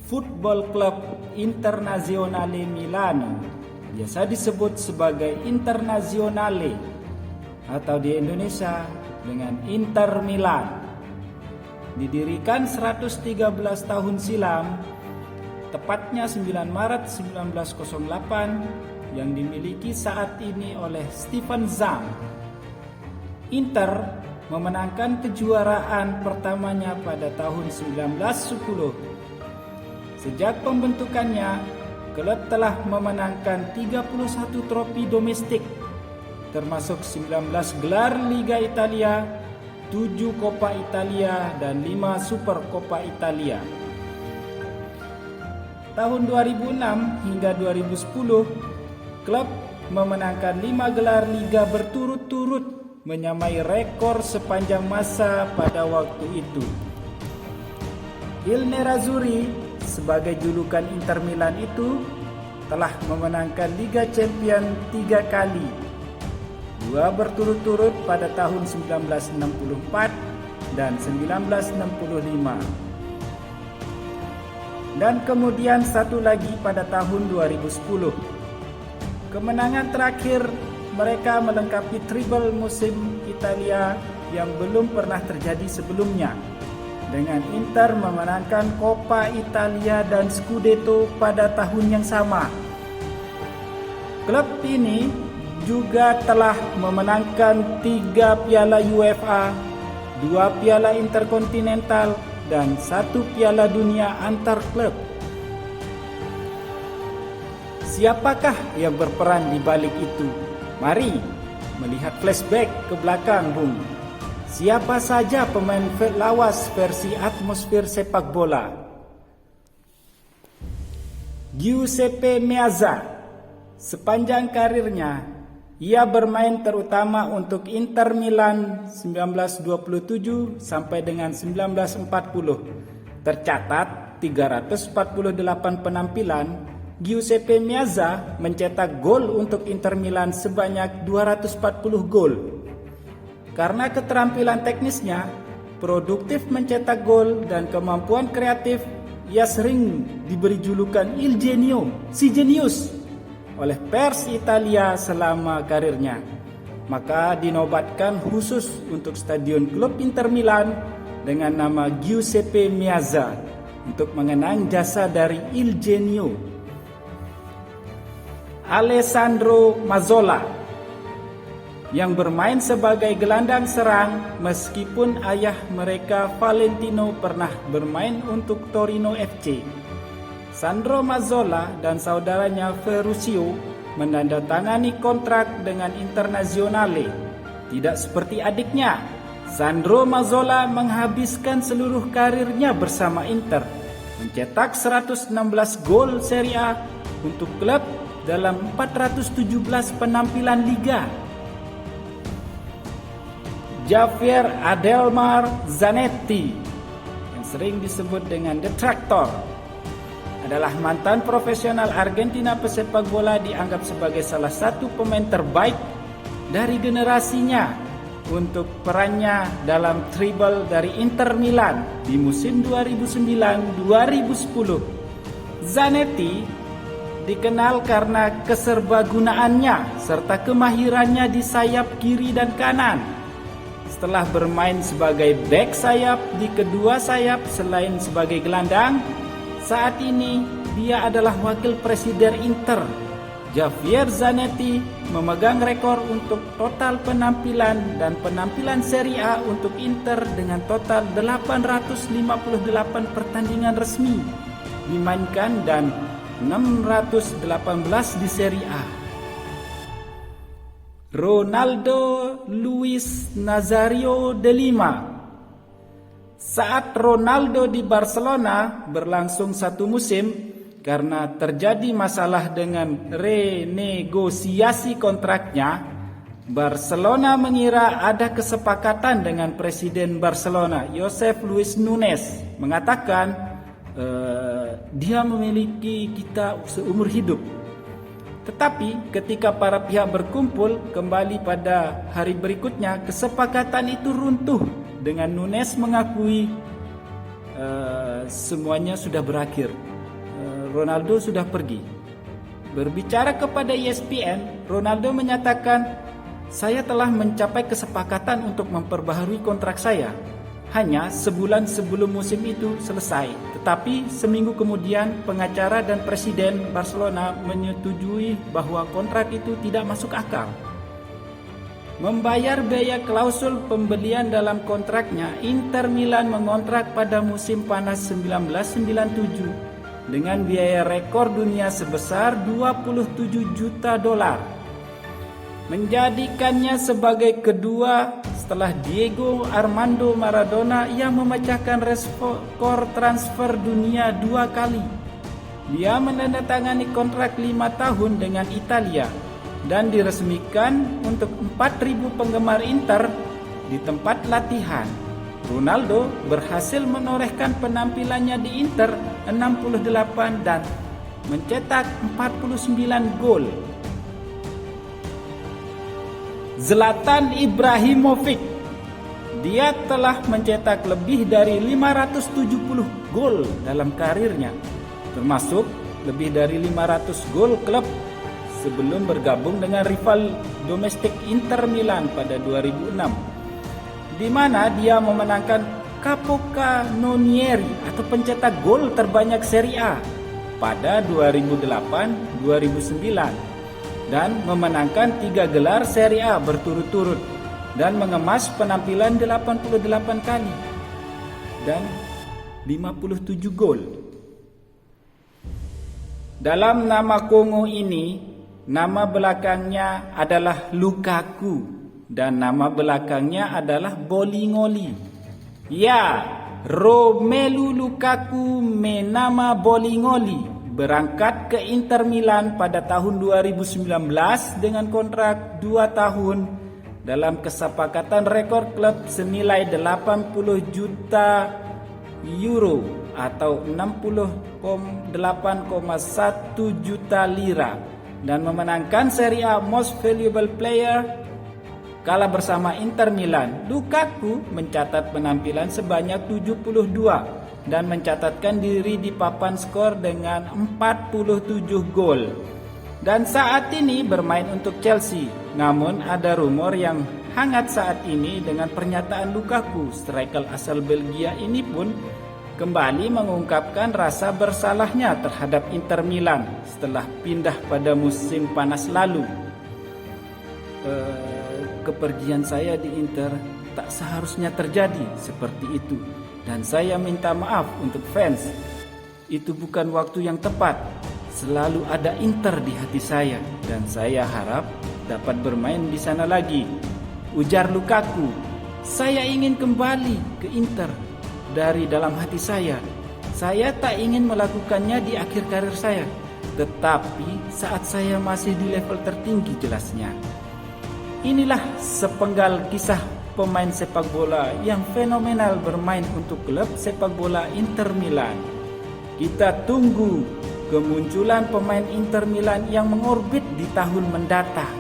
Football Club Internazionale Milano, biasa disebut sebagai Internazionale atau di Indonesia dengan Inter Milan. Didirikan 113 tahun silam, tepatnya 9 Maret 1908, yang dimiliki saat ini oleh Stefan Zam. Inter memenangkan kejuaraan pertamanya pada tahun 1910. Sejak pembentukannya, klub telah memenangkan 31 trofi domestik, termasuk 19 gelar Liga Italia, 7 Coppa Italia, dan 5 Super Coppa Italia. Tahun 2006 hingga 2010, klub memenangkan 5 gelar Liga berturut-turut, menyamai rekor sepanjang masa pada waktu itu. Il Nerazzurri sebagai julukan Inter Milan itu telah memenangkan Liga Champion 3 kali, 2 berturut-turut pada tahun 1964 dan 1965, dan kemudian satu lagi pada tahun 2010. Kemenangan terakhir mereka melengkapi treble musim Italia yang belum pernah terjadi sebelumnya, dengan Inter memenangkan Coppa Italia dan Scudetto pada tahun yang sama. Klub ini juga telah memenangkan 3 piala UEFA, 2 piala Interkontinental, dan 1 piala dunia antar klub. Siapakah yang berperan di balik itu? Mari melihat flashback ke belakang, Bung. Siapa saja pemain lawas versi atmosfer sepak bola? Giuseppe Meazza. Sepanjang karirnya, ia bermain terutama untuk Inter Milan 1927 sampai dengan 1940. Tercatat 348 penampilan. Giuseppe Meazza mencetak gol untuk Inter Milan sebanyak 240 gol. Karena keterampilan teknisnya, produktif mencetak gol, dan kemampuan kreatif, ia sering diberi julukan Il Genio, si jenius, oleh pers Italia selama karirnya. Maka dinobatkan khusus untuk stadion klub Inter Milan dengan nama Giuseppe Meazza untuk mengenang jasa dari Il Genio. Alessandro Mazzola yang bermain sebagai gelandang serang, meskipun ayah mereka Valentino pernah bermain untuk Torino FC. Sandro Mazzola dan saudaranya Ferruccio menandatangani kontrak dengan Internazionale. Tidak seperti adiknya, Sandro Mazzola menghabiskan seluruh karirnya bersama Inter, mencetak 116 gol Serie A untuk klub dalam 417 penampilan liga. Javier Adelmar Zanetti, yang sering disebut dengan The Tractor, adalah mantan profesional Argentina pesepak bola, dianggap sebagai salah satu pemain terbaik dari generasinya untuk perannya dalam treble dari Inter Milan di musim 2009-2010. Zanetti dikenal karena keserbagunaannya serta kemahirannya di sayap kiri dan kanan. Setelah bermain sebagai bek sayap di kedua sayap selain sebagai gelandang, saat ini dia adalah wakil presiden Inter. Javier Zanetti memegang rekor untuk total penampilan dan penampilan Serie A untuk Inter dengan total 858 pertandingan resmi dimainkan dan 618 di Serie A. Ronaldo Luis Nazario de Lima. Saat Ronaldo di Barcelona berlangsung 1 musim karena terjadi masalah dengan renegosiasi kontraknya, Barcelona mengira ada kesepakatan dengan Presiden Barcelona, Josep Luis Nunes, mengatakan dia memiliki kita seumur hidup. Tetapi ketika para pihak berkumpul kembali pada hari berikutnya, kesepakatan itu runtuh dengan Nunes mengakui semuanya sudah berakhir. Ronaldo sudah pergi. Berbicara kepada ESPN, Ronaldo menyatakan, "Saya telah mencapai kesepakatan untuk memperbaharui kontrak saya. Hanya sebulan sebelum musim itu selesai. Tetapi seminggu kemudian pengacara dan presiden Barcelona menyetujui bahwa kontrak itu tidak masuk akal." Membayar biaya klausul pembelian dalam kontraknya, Inter Milan mengontrak pada musim panas 1997 dengan biaya rekor dunia sebesar 27 juta dolar, menjadikannya sebagai kedua setelah Diego Armando Maradona yang memecahkan rekor transfer dunia 2 kali. Dia menandatangani kontrak 5 tahun dengan Italia dan diresmikan untuk 4.000 penggemar Inter di tempat latihan. Ronaldo berhasil menorehkan penampilannya di Inter 68 dan mencetak 49 gol. Zlatan Ibrahimovic, dia telah mencetak lebih dari 570 gol dalam karirnya, termasuk lebih dari 500 gol klub sebelum bergabung dengan rival domestik Inter Milan pada 2006, di mana dia memenangkan Capocannonieri atau pencetak gol terbanyak Serie A pada 2008-2009 dan memenangkan 3 gelar Serie A berturut-turut dan mengemas penampilan 88 kali dan 57 gol. Dalam nama Kongo ini, nama belakangnya adalah Lukaku dan nama belakangnya adalah Bolingoli. Ya, Romelu Lukaku menama Bolingoli berangkat ke Inter Milan pada tahun 2019 dengan kontrak 2 tahun dalam kesepakatan rekor klub senilai 80 juta euro atau 68,1 juta lira dan memenangkan Serie A Most Valuable Player kala bersama Inter Milan. Lukaku mencatat penampilan sebanyak 72 dan mencatatkan diri di papan skor dengan 47 gol. Dan saat ini bermain untuk Chelsea. Namun ada rumor yang hangat saat ini dengan pernyataan Lukaku. Striker asal Belgia ini pun kembali mengungkapkan rasa bersalahnya terhadap Inter Milan setelah pindah pada musim panas lalu. Kepergian saya di Inter tak seharusnya terjadi seperti itu, dan saya minta maaf untuk fans. Itu bukan waktu yang tepat. Selalu ada Inter di hati saya dan saya harap dapat bermain di sana lagi, ujar Lukaku. Saya ingin kembali ke Inter dari dalam hati saya. Saya tak ingin melakukannya di akhir karir saya, tetapi saat saya masih di level tertinggi, jelasnya. Inilah sepenggal kisah pemain sepak bola yang fenomenal bermain untuk klub sepak bola Inter Milan. Kita tunggu kemunculan pemain Inter Milan yang mengorbit di tahun mendatang.